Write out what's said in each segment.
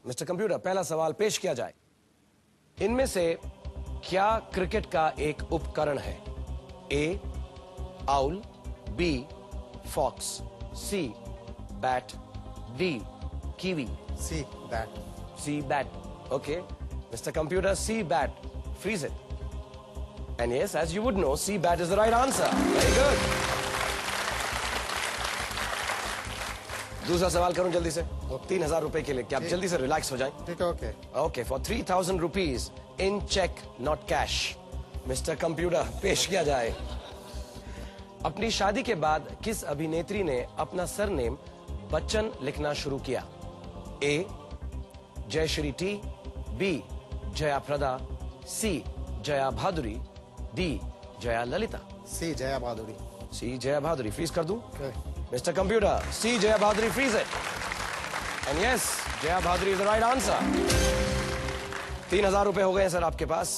Mister computer, पहला सवाल पेश किया जाए। इनमें से क्या क्रिकेट का एक उपकरण है? A owl, B fox, C bat, D kiwi. C bat. C bat. Okay mister computer, C bat, freeze it. And yes, as you would know, C bat is the right answer. Very good. दूसरा सवाल करूं जल्दी से? 3,000 रुपए के लिए, क्या आप जल्दी से रिलैक्स हो जाएं? ठीक है, okay. Okay, for 3,000 rupees in check, not cash. Mister computer, पेश किया जाए। अपनी शादी के बाद किस अभिनेत्री ने अपना सरनेम बच्चन लिखना शुरू किया? A Jayshree T, B Jaya Prada, C Jaya Bhaduri, D Jaya Lalitha. C Jaya Bhaduri. C Jaya Bhaduri, freeze कर दूं? Okay. Mister computer, C Jaya Bhaduri, freeze it. And yes, Jaya Bhaduri is the right answer. 3,000 रुपए हो गए सर आपके पास।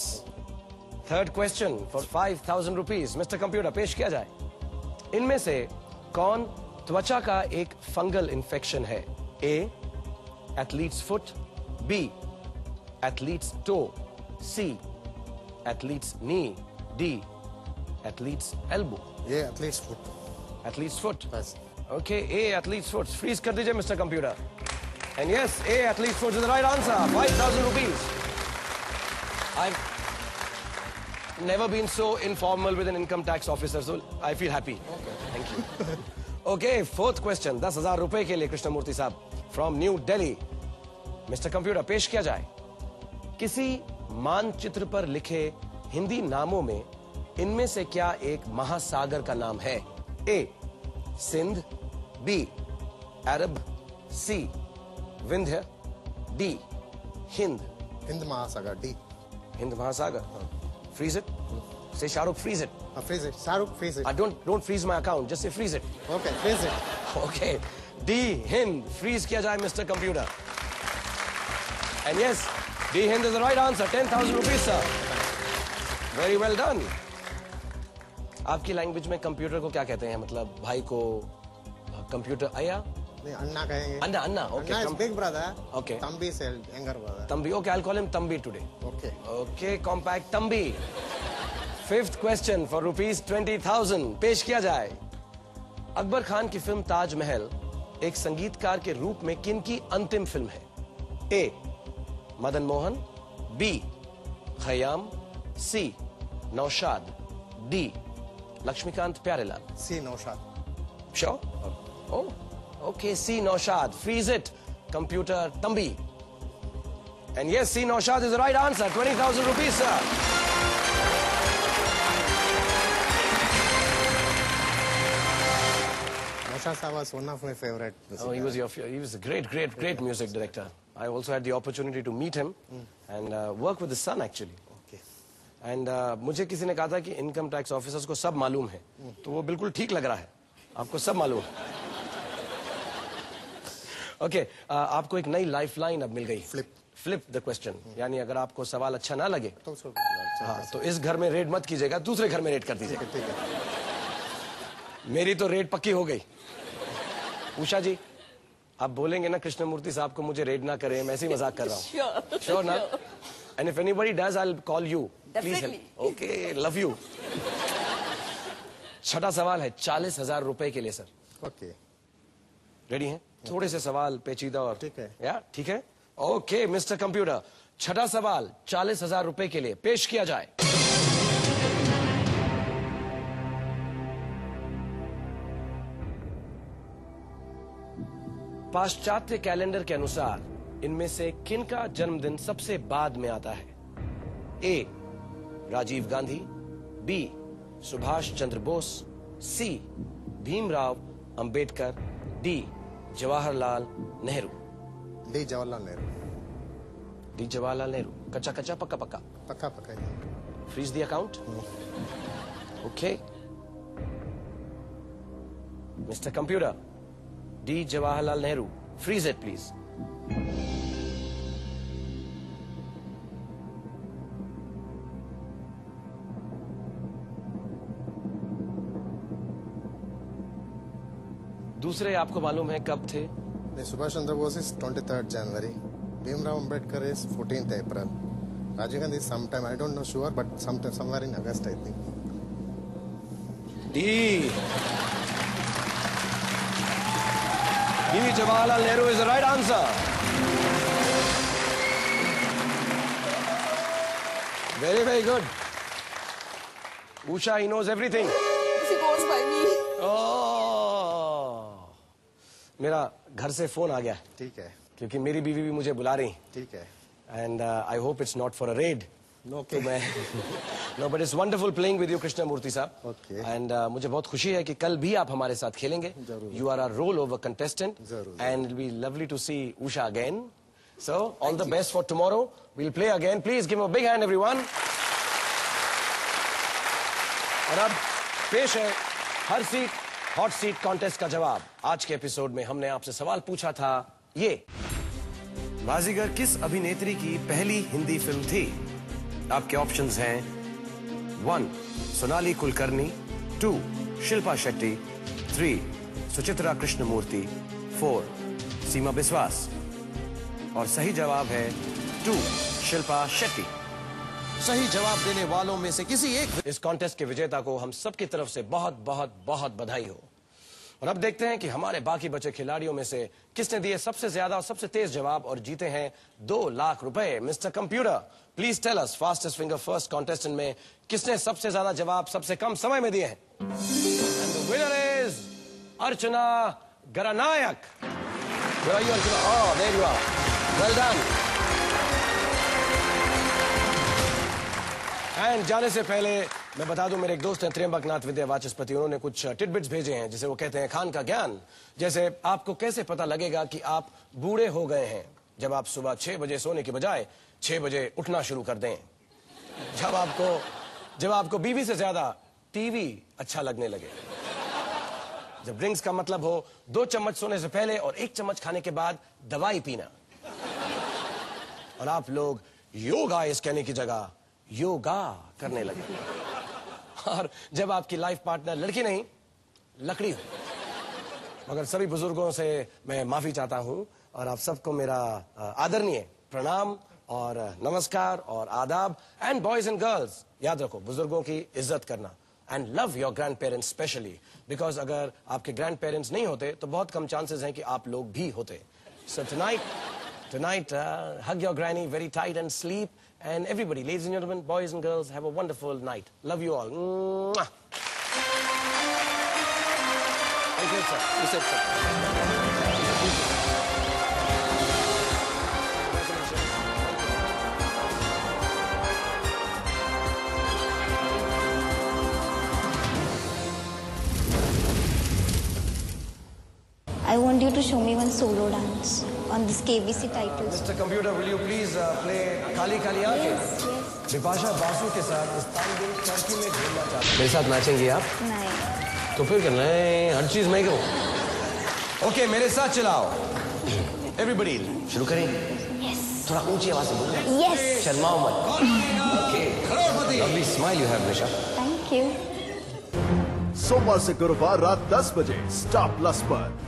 Third question for 5,000 rupees. Mister computer, पेश किया जाए। इनमें से कौन त्वचा का एक फंगल इंफेक्शन है? A athlete's foot, B athlete's toe, C athlete's knee, D athlete's elbow। ये एथलीट्स फुट। Athlete's foot। बस। Okay, A athlete's foot। Freeze कर दीजिए mister computer. And yes, A athlete's foot is the right answer। 5,000 rupees। I've never been so informal with an income tax officer, so I feel happy। Okay, thank you। Okay, fourth question। 10,000 रुपए के लिए कृष्णमूर्ति साहब from New Delhi। Mister computer, पेश किया जाए। किसी मानचित्र पर लिखे हिंदी नामों में इनमें से क्या एक महासागर का नाम है? A Sindh, B Arab, C Vindhya, D Hind. Hind महासागर, डी। हिंद महासागर। Freeze it. Say Shahrukh, freeze it. Freeze it. Shahrukh, freeze it. Don't freeze my account, just say freeze it. Okay, freeze it. Okay, D Hind, freeze किया जाए mister computer. And yes, D Hind is the right answer। 10,000 rupees, sir। Very well done। आपकी language में computer को क्या कहते हैं? मतलब भाई को कंप्यूटर आया? नहीं, अन्ना कहेंगे। अन्ना, अन्ना। Okay। Anna is big brother। Okay। तंबी is younger brother। तंबी। Okay, I'll call him Tambi today। Okay। Okay, compact Tambi। Fifth question for rupees 20,000 पेश किया जाए। अकबर खान की फिल्म ताजमहल एक संगीतकार के रूप में किन की अंतिम फिल्म है? A Madan Mohan, B Khayyam, C Naushad, D Laxmikant Pyarelal. C Naushad. Sure? Okay, C Naushad. Freeze it computer तंबी। And yes, C Naushad is the right answer. 20,000 rupees, sir. Naushad साहब was one of my favorite music directors। He was a great music director। I also had the opportunity to meet him and work with his son actually। Okay। And मुझे किसी ने कहा था कि income tax officers को सब मालूम है, तो वो बिल्कुल ठीक लग रहा है, आपको सब मालूम है। ओके, आपको एक नई लाइफलाइन अब मिल गई। Flip the question. यानी अगर आपको सवाल अच्छा ना लगे हाँ, तो इस घर में रेड मत कीजिएगा, दूसरे घर में रेड कर दीजिएगा। ठीक है। मेरी तो रेड पक्की हो गई। उषा जी, आप बोलेंगे ना कृष्णमूर्ति साहब को मुझे रेड ना करें, मैं ऐसे ही मजाक कर रहा हूँ। श्योर ना? And if anybody does I will call you, please help. Okay, love you. छठा सवाल है 40,000 रुपए के लिए सर। ओके, रेडी हैं? थोड़े से सवाल पेचीदा और ठीक है। या ठीक है। ओके मिस्टर कंप्यूटर, छठा सवाल 40,000 रुपए के लिए पेश किया जाए। पाश्चात्य कैलेंडर के अनुसार इनमें से किनका जन्मदिन सबसे बाद में आता है? A Rajiv Gandhi, B Subhash Chandra Bose, C Bhimrao Ambedkar, D Jawaharlal Nehru. D Jawaharlal Nehru. D Jawaharlal Nehru. कच्चा कच्चा पक्का पक्का? पक्का पक्का। Freeze the account. Okay mister computer, D Jawaharlal Nehru, freeze it please. दूसरे आपको मालूम है कब थे? Subhash Chandra Bose is 23rd January, Bhimrao Ambedkar is 14th April. Rajiv Gandhi is sometime, I don't know sure, but sometime somewhere in August, I think. D. Jawaharlal Nehru is the right answer. Very, very good. Usha, he knows everything. He goes by me. Oh. मेरा घर से phone आ गया ठीक है. क्योंकि मेरी बीवी भी मुझे बुला रही. ठीक है. And I hope it's not for a raid. Okay. No, but it's wonderful playing with you, Krishnamurthy साहब. Okay. And मुझे बहुत खुशी है कि कल भी आप हमारे साथ खेलेंगे. जरूर. You are a rollover contestant. जरूर. And it'll be lovely to see Usha again. So all the best for tomorrow. We'll play again. Please give him a big hand, everyone. और अब पेश है हर सीट हॉट सीट कॉन्टेस्ट का जवाब. आज के episode में हमने आपसे सवाल पूछा था ये: बाजीगर किस अभिनेत्री की पहली हिंदी फिल्म थी? आपके ऑप्शंस हैं 1. सोनाली कुलकर्णी, 2. शिल्पा शेट्टी, 3. सुचित्रा कृष्णमूर्ति, 4. सीमा बिस्वास. और सही जवाब है 2. शिल्पा शेट्टी. सही जवाब देने वालों में से किसी एक इस कॉन्टेस्ट के विजेता को हम सबकी तरफ से बहुत बहुत बहुत बधाई हो. और अब देखते हैं कि हमारे बाकी बचे खिलाड़ियों में से किसने दिए सबसे ज्यादा और सबसे तेज जवाब और जीते हैं 2 लाख रुपए. Mister computer, please tell us, fastest finger first contestant में किसने सबसे ज्यादा जवाब सबसे कम समय में दिए हैं? And the winner is Archana Garanayak. Where are you, Archana? Oh, there you are. Well done. And जाने से पहले मैं बता दूं, मेरे एक दोस्त हैं त्र्यंबक नाथ विद्या वाचस्पति, उन्होंने कुछ टिडबिट्स भेजे हैं जिसे वो कहते हैं खान का ज्ञान. जैसे आपको कैसे पता लगेगा कि आप बूढ़े हो गए हैं? जब आप सुबह 6 बजे सोने की बजाय 6 बजे उठना शुरू कर दें. जब आपको बीवी से ज्यादा टीवी अच्छा लगने लगे. जब ड्रिंक्स का मतलब हो 2 चम्मच सोने से पहले और 1 चम्मच खाने के बाद दवाई पीना. और आप लोग योगा इस कहने की जगह योगा करने लगे. और जब आपकी लाइफ पार्टनर लड़की नहीं लकड़ी हो. मगर सभी बुजुर्गों से मैं माफी चाहता हूं और आप सबको मेरा आदरणीय प्रणाम और नमस्कार और आदाब. एंड बॉयज एंड गर्ल्स, याद रखो बुजुर्गों की इज्जत करना. And love your grand parents specially, because अगर आपके ग्रैंड पेरेंट्स नहीं होते तो बहुत कम चांसेस हैं कि आप लोग भी होते. सो tonight hug your granny very tight and sleep. And everybody, ladies and gentlemen, boys and girls, have a wonderful night. Love you all. Mwah. Thank you, sir. You said so. I want you to show me one solo dance on this KBC titles. Mr. Computer, will you please play Kali Kali Aankhein? Yes. Bipasha Basu के साथ Istanbul Turkey में घूमना चाहते हैं. मेरे साथ नाचेंगी आप? नहीं. तो फिर करना है, हर चीज मैं करूं. ओके, मेरे साथ चलाओ. एवरीबडी शुरू करें. Yes. थोड़ा ऊंची आवाज से बोलना. Yes. शर्माओ मत. Okay. Lovely smile you have, Nisha. Thank you. सोमवार से गुरुवार रात 10 बजे स्टार प्लस पर.